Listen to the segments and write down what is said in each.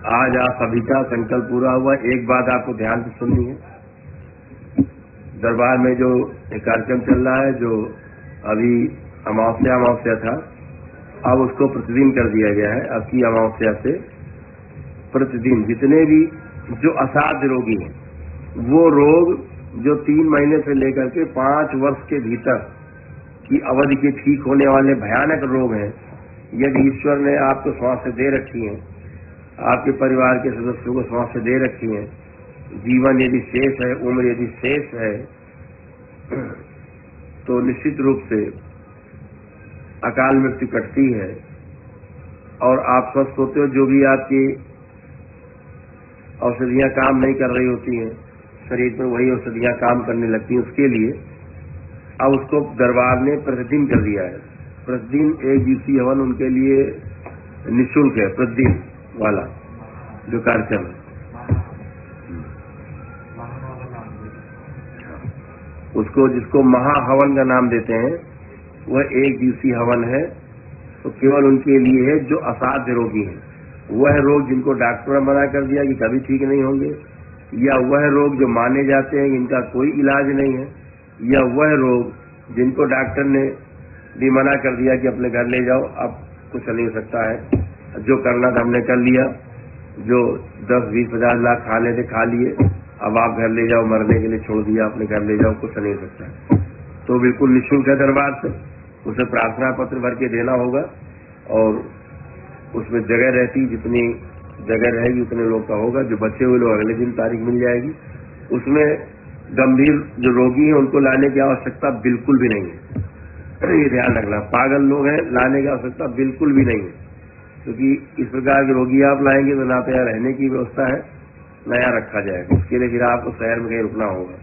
आज आप सभी का संकल्प पूरा हुआ। एक बात आपको ध्यान से सुननी है, दरबार में जो एक कार्यक्रम चल रहा है, जो अभी अमावस्या था, अब उसको प्रतिदिन कर दिया गया है। अब की अमावस्या से प्रतिदिन जितने भी जो असाध्य रोगी हैं, वो रोग जो 3 महीने से लेकर के 5 वर्ष के भीतर की अवधि के ठीक होने वाले भयानक रोग हैं, यदि ईश्वर ने आपको स्वास्थ्य दे रखी है, आपके परिवार के सदस्यों को स्वास्थ्य दे रखी है, जीवन यदि शेष है, उम्र यदि शेष है, तो निश्चित रूप से अकाल मृत्यु कटती है और आप स्वस्थ होते हो। जो भी आपकी औषधियां काम नहीं कर रही होती हैं, शरीर में वही औषधियां काम करने लगती हैं। उसके लिए अब उसको दरबार ने प्रतिदिन कर दिया है। प्रतिदिन 1 दिवसीय हवन उनके लिए निःशुल्क है, प्रतिदिन वाला जो कार्यक्रम है। उसको जिसको महाहवन का नाम देते हैं, वह 1 दिवसीय हवन है। तो केवल उनके लिए है जो असाध्य रोगी हैं। वह रोग जिनको डॉक्टर ने मना कर दिया कि कभी ठीक नहीं होंगे, या वह रोग जो माने जाते हैं इनका कोई इलाज नहीं है, या वह रोग जिनको डॉक्टर ने भी मना कर दिया कि अपने घर ले जाओ, अब कुछ नहीं हो सकता है, जो करना था हमने कर लिया, जो 10, 20, 50 लाख खाने थे खा लिए, अब आप घर ले जाओ, मरने के लिए छोड़ दिया, अपने घर ले जाओ, कुछ नहीं हो सकता। तो बिल्कुल निःशुल्क है दरबार से। उसे प्रार्थना पत्र भर के देना होगा और उसमें जगह रहती, जितनी जगह रहेगी उतने लोग का होगा। जो बचे हुए लोग अगले दिन तारीख मिल जाएगी। उसमें गंभीर जो रोगी हैं उनको लाने की आवश्यकता बिल्कुल भी नहीं है, ये ध्यान रखना। पागल लोग हैं, लाने की आवश्यकता बिल्कुल भी नहीं है, क्योंकि इस प्रकार के रोगी आप लाएंगे तो ना तो यहाँ रहने की व्यवस्था है, नया रखा जाएगा। उसके लिए फिर आपको शहर में कहीं रुकना होगा।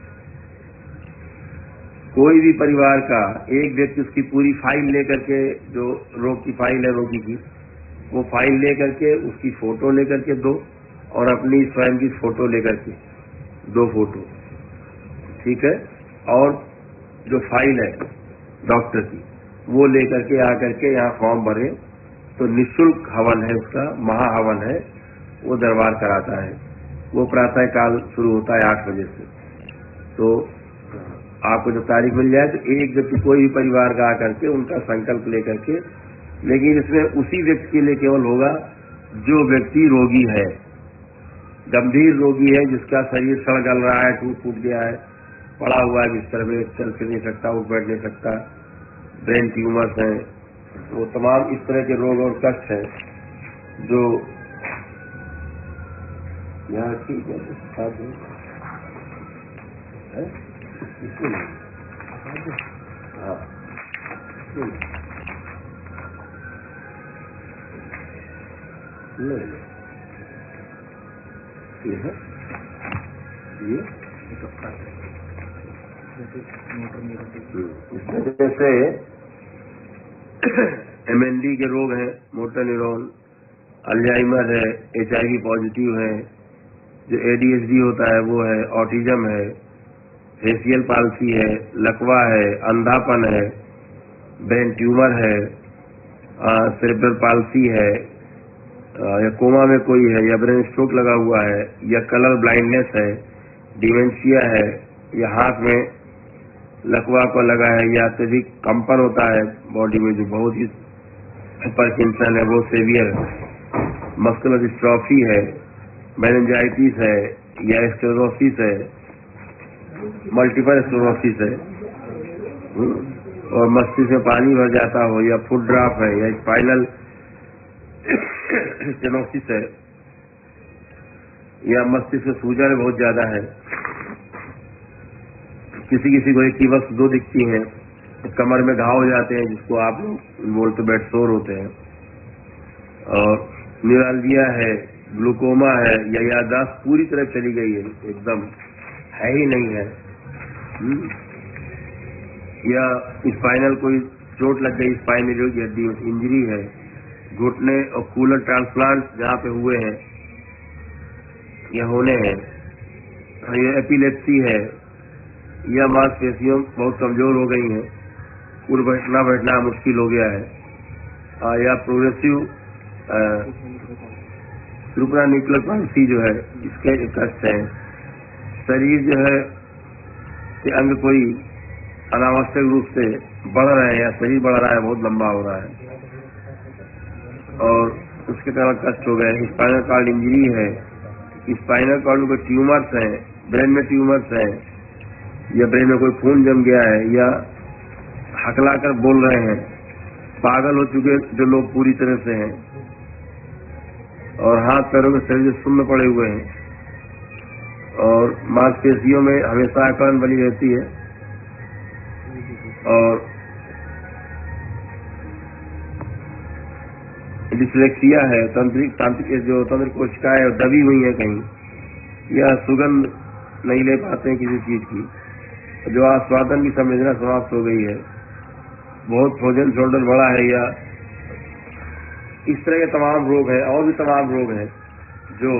कोई भी परिवार का एक व्यक्ति उसकी पूरी फाइल लेकर के, जो रोग की फाइल है रोगी की, वो फाइल लेकर के उसकी फोटो लेकर के दो, और अपनी स्वयं की फोटो लेकर के 2 फोटो, ठीक है। और जो फाइल है डॉक्टर की, वो लेकर के आकर के यहाँ फॉर्म भरे, तो निःशुल्क हवन है, उसका महाहवन है, वो दरबार कराता है। वो प्रातः काल शुरू होता है 8 बजे से। तो आपको जब तारीख मिल जाए तो एक व्यक्ति कोई भी परिवार का आकर के उनका संकल्प लेकर के, लेकिन इसमें उसी व्यक्ति के लिए केवल होगा जो व्यक्ति रोगी है, गंभीर रोगी है, जिसका शरीर सड़ गल रहा है, टूट गया है, पड़ा हुआ है बिस्तर में, चल फिर नहीं सकता, उठ बैठ नहीं सकता, ब्रेन ट्यूमर्स हैं, वो तमाम इस तरह के रोग और कष्ट है जो यहाँ ठीक है। हाँ, ये है, ये जैसे MND के रोग हैं, मोटर न्यूरॉन, अल्जाइमर है, HIV पॉजिटिव है, जो ADHD होता है वो है, ऑटिज्म है, फेशियल पाल्सी है, लकवा है, अंधापन है, ब्रेन ट्यूमर है, सेरेब्रल पाल्सी है, या कोमा में कोई है, या ब्रेन स्ट्रोक लगा हुआ है, या कलर ब्लाइंडनेस है, डिमेंशिया है, या हाथ में लकवा को लगा है, या अत्यधिक कंपन होता है बॉडी में जो बहुत ही पार्किंसन है, वो सेवियर है, मस्कुलर डिस्ट्रॉफी है, मेनिंजाइटिस है, या स्क्लेरोसिस है, मल्टीपल स्क्लेरोसिस है, और मस्तिष्क में पानी भर जाता हो, या फुट ड्रॉप है, या स्पाइनल स्टेनोसिस है, या मस्तिष्क में सूजन बहुत ज्यादा है, किसी को एक की वक्त 2 दिखती हैं, कमर में घाव हो जाते हैं जिसको आप बोलते बेड सोर होते हैं, और न्यूरालजिया है, ग्लूकोमा है, या याददाश्त पूरी तरह चली गई है, एकदम है ही नहीं है, या स्पाइनल कोई चोट लग गई, स्पाइनल की हड्डी में इंजरी है, घुटने और कूलर ट्रांसप्लांट जहाँ पे हुए हैं या होने हैं, या एपिलेप्सी है, या मांसपेशियां बहुत कमजोर हो गई हैं, उठना बैठना मुश्किल हो गया है, या प्रोग्रेसिव सुप्रा न्यूक्लियर पाल्सी जो है इसके कष्ट है। शरीर जो है कि अंग कोई अनावश्यक रूप से बढ़ रहे हैं या शरीर बढ़ रहा है, बहुत लंबा हो रहा है और उसके कारण कष्ट हो गए। स्पाइनल कॉर्ड इंजरी है, स्पाइनल कॉर्ड में कोई ट्यूमर्स हैं, ब्रेन में ट्यूमर्स हैं या ब्रेन में कोई खून जम गया है या हकला कर बोल रहे हैं, पागल हो चुके जो लोग पूरी तरह से हैं और हाथ पैरों में शरीर सुन्न पड़े हुए हैं और मांसपेशियों में हमेशा अकड़न बनी रहती है और डिस्लेक्सिया है, तांत्रिक जो तंत्र कोशिकाएं दबी हुई है कहीं या सुगंध नहीं ले पाते हैं किसी चीज की, जो आस्वादन की संवेदना समाप्त हो गई है, बहुत फ्रोजन शोल्डर बड़ा है या इस तरह के तमाम रोग है और भी तमाम रोग है जो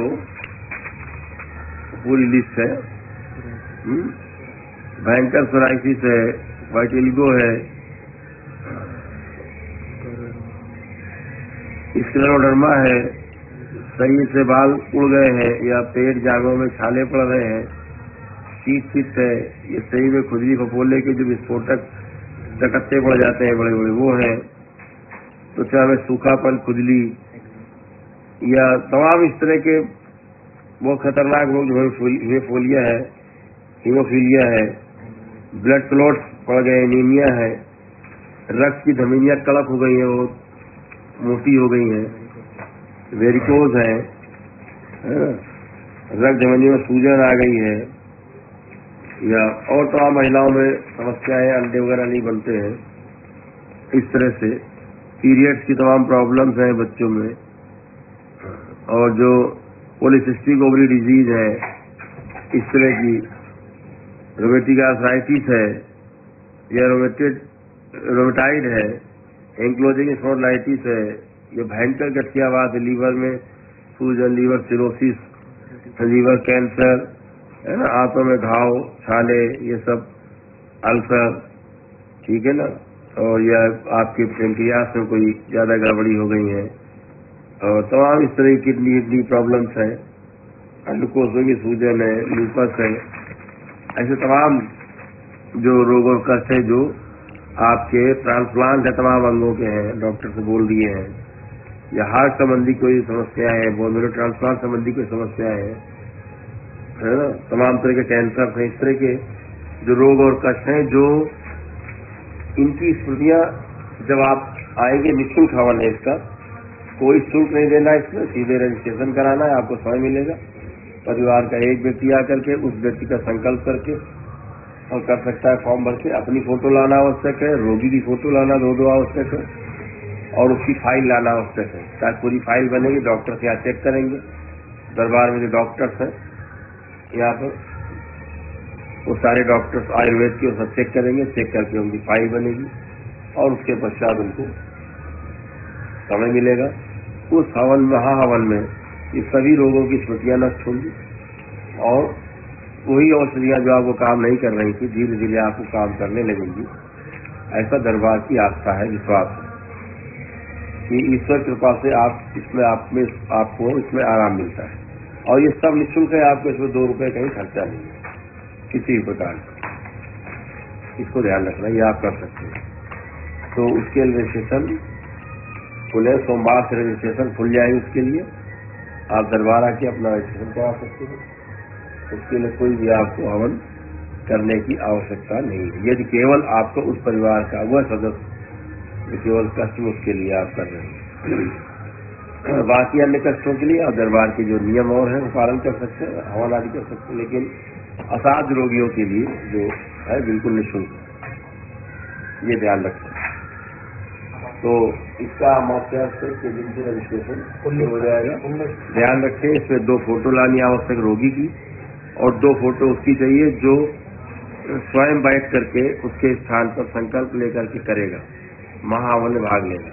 पूरी लिस्ट है। भयंकर सोराइसिस है, वाइटिलिगो है, स्क्लेरोडर्मा है, शरीर से बाल उड़ गए हैं या पेट जांघों में छाले पड़ रहे हैं, शीत पित्त है, ये शरीर में खुजली फफोले के जो विस्फोटक चकत्ते पड़ जाते हैं बड़े बड़े वो हैं, तो चाहे में सूखापन, खुजली या तमाम इस तरह के वो खतरनाक रोग जो हीमोफीलिया है, हीमोफीलिया है, ब्लड क्लॉट्स पड़ गए, एनीमिया है, रक्त की धमनियां कड़क हो गई है, वो मोटी हो गई है, वेरिकोज है, रक्त धमनियों में सूजन आ गई है या और तमाम महिलाओं में समस्याएं, अंडे वगैरह नहीं बनते हैं, इस तरह से पीरियड्स की तमाम प्रॉब्लम्स हैं बच्चों में और जो पॉलीसिस्टिक ओवरी डिजीज है, इस तरह की रोमेटिक आर्थराइटिस है या रोमेटाइड है, एंक्लोजिंग स्पॉन्डिलाइटिस है, ये भयंकर गठियावाद है, लीवर में सूजन, लीवर सिरोसिस, लीवर कैंसर है ना, आंतों में घाव, छाले, ये सब अल्सर, ठीक है ना, और या आपके पेनक्रियास में कोई ज्यादा गड़बड़ी हो गई है और तमाम इस तरह की किडनी प्रॉब्लम्स है, अंडकोशों की सूजन है, लूपस है, ऐसे तमाम जो रोग और कष्ट है जो आपके ट्रांसप्लांट है तमाम अंगों के हैं, डॉक्टर से बोल दिए हैं, या हार्ट संबंधी कोई समस्या है, बोन मैरो ट्रांसप्लांट संबंधी कोई समस्या है ना, तमाम तरह के कैंसर हैं, इस तरह के जो रोग और कष्ट हैं जो इनकी स्मृतियां जब आप आएंगे, निःशुल्क हवन है इसका, कोई शुल्क नहीं देना, इसमें सीधे रजिस्ट्रेशन कराना है, आपको समय मिलेगा, परिवार का एक व्यक्ति आकर के उस व्यक्ति का संकल्प करके और कर सकता है फॉर्म भर के, अपनी फोटो लाना आवश्यक है, रोगी की फोटो लाना दो आवश्यक है और उसकी फाइल लाना आवश्यक है, ताकि पूरी फाइल बनेगी, डॉक्टर से यहाँ चेक करेंगे, दरबार में जो डॉक्टर्स हैं यहाँ पर वो सारे डॉक्टर्स आयुर्वेद के सब चेक करेंगे, चेक करके उनकी फाइल बनेगी और उसके पश्चात उनको समय मिलेगा। उस हवन महाहवन में ये सभी रोगों की स्मृतियां नष्ट होंगी और वही औषधियां जो आपको काम नहीं कर रही थी धीरे धीरे आपको काम करने लगेंगी। ऐसा दरबार की आस्था है, विश्वास है कि ईश्वर कृपा से आप इसमें आपको इसमें आराम मिलता है और ये सब निःशुल्क है, आपको इसमें 2 रुपए कहीं खर्चा नहीं है किसी भी प्रकार का, इसको ध्यान रखना, ये आप कर सकते हैं। तो उसके रजिस्ट्रेशन खुले, सोमवार से रजिस्ट्रेशन खुल जाएगी, उसके लिए आप दरबार आके अपना रजिस्ट्रेशन करा सकते हैं, उसके लिए कोई भी आपको हवन करने की आवश्यकता नहीं है। यदि केवल आपको उस परिवार का वह सदस्य जो केवल कष्ट में, उसके लिए आप कर रहे हैं, बाकी अन्य कष्टों के लिए आप दरबार के जो नियम और है वो पालन कर सकते हैं, हवन आदि कर सकते हैं, लेकिन असाध्य रोगियों के लिए जो है बिल्कुल निःशुल्क, ये ध्यान रखें। तो इसका मौके के दिन से रजिस्ट्रेशन हो जाएगा। ध्यान रखें, इसमें 2 फोटो लानी आवश्यक रोगी की और 2 फोटो उसकी चाहिए जो स्वयं बैठ करके उसके स्थान पर संकल्प लेकर के करेगा, महाहवन में भाग लेगा।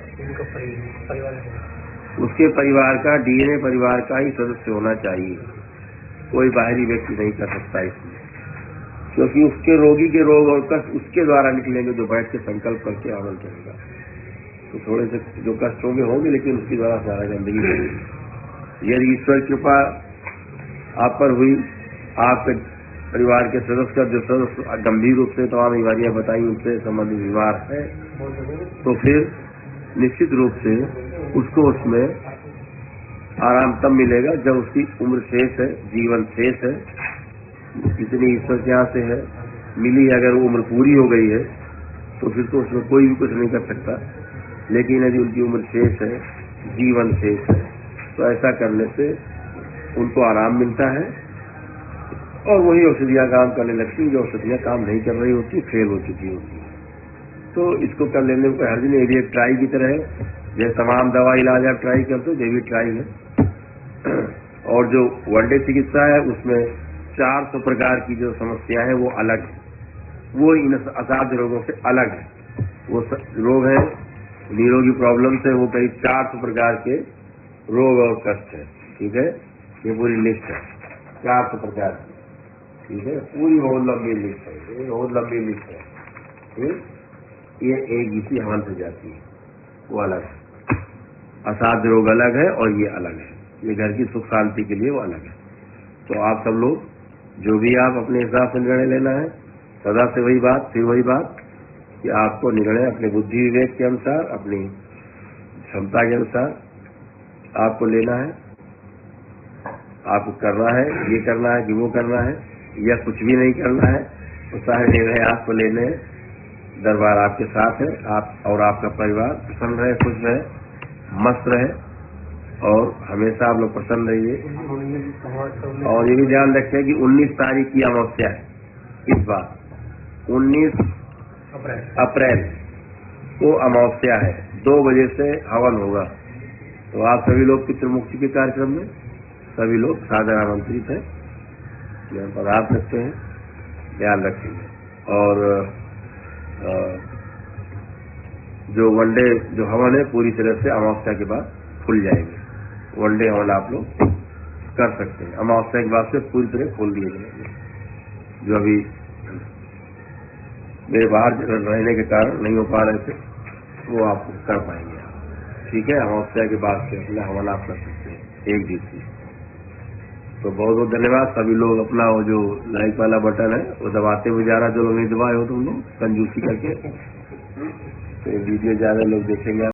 उसके परिवार का, डीएनए परिवार का ही सदस्य होना चाहिए, कोई बाहरी व्यक्ति नहीं कर सकता इसमें, क्योंकि उसके रोगी के रोग और कष्ट उसके द्वारा निकलेंगे जो बैठ के संकल्प करके हवन करेगा। तो थोड़े से जो कष्ट होंगे लेकिन उसके द्वारा सारा गंदगी होगी, यदि ईश्वर कृपा आप पर हुई, आपके परिवार के सदस्य का जो सदस्य गंभीर रूप से तमाम बीमारियां बताई उनसे संबंधित बीमार है, तो फिर निश्चित रूप से उसको उसमें आराम तब मिलेगा जब उसकी उम्र शेष है, जीवन शेष है, इतनी ईश्वर के यहाँ से है मिली। अगर वो उम्र पूरी हो गई है तो फिर तो उसमें कोई भी कुछ नहीं कर सकता। लेकिन यदि उनकी उम्र शेष है, जीवन शेष है, तो ऐसा करने से उनको आराम मिलता है और वही औषधियां काम करने लगती हैं जो औषधियां काम नहीं कर रही होती, फेल हो चुकी होती है। तो इसको कर लेने में कोई हर्ज नहीं। यदि एक ट्राई की तरह है, जैसे तमाम दवा इलाज आप ट्राई करते हो, ये भी ट्राई है। और जो वनडे चिकित्सा है उसमें 400 प्रकार की जो समस्या है वो अलग है, वो इन असाध्य रोगों से अलग है। वो रोग है, निरोगी प्रॉब्लम्स है, वो करीब 400 प्रकार के रोग और कष्ट है। ठीक है, ये पूरी लिस्ट है 400 प्रकार की। ठीक है, पूरी बहुत लंबी लिस्ट है, ये बहुत लंबी लिस्ट है। ठीक, ये एक इसी हवन से जाती है, वो अलग है। असाध्य रोग अलग है और ये अलग है, ये घर की सुख शांति के लिए वो अलग है। तो आप सब लोग जो भी आप अपने हिसाब से निर्णय लेना है, सदा से वही बात, फिर वही बात कि आपको निर्णय अपने बुद्धि विवेक के अनुसार, अपनी क्षमता के अनुसार आपको लेना है। आपको करना है, ये करना है कि वो करना है, या कुछ भी नहीं करना है, तो सारे निर्णय आपको लेने हैं। दरबार आपके साथ है, आप और आपका परिवार प्रसन्न रहे, खुश रहे, मस्त रहे और हमेशा आप लोग प्रसन्न रहिए। और ये भी ध्यान रखें कि 19 तारीख की अमावस्या है इस बार, 19 अप्रैल को अमावस्या है, 2 बजे से हवन होगा। तो आप सभी लोग पितृमुक्ति के कार्यक्रम में सभी लोग सादर आमंत्रित हैं, यहाँ पर आ सकते हैं, ध्यान रखेंगे। और जो वनडे जो हवन है पूरी तरह से अमावस्या के बाद खुल जाएंगे। वनडे हवन आप लोग कर सकते हैं, अमावस्या के बाद से पूरी तरह खोल दिए जाएंगे। जो अभी मेरे बाहर रहने के कारण नहीं हो पा रहे थे वो आप कर पाएंगे। ठीक है, अमावस्या के बाद से अपना हवन आप कर सकते हैं 1 दिवसीय। तो बहुत बहुत धन्यवाद। सभी लोग अपना वो जो लाइक वाला बटन है वो दबाते हुए जा रहा, जो लोग नहीं दबाए हो तुम लोग कंजूसी करके, तो वीडियो ज्यादा लोग देखेंगे।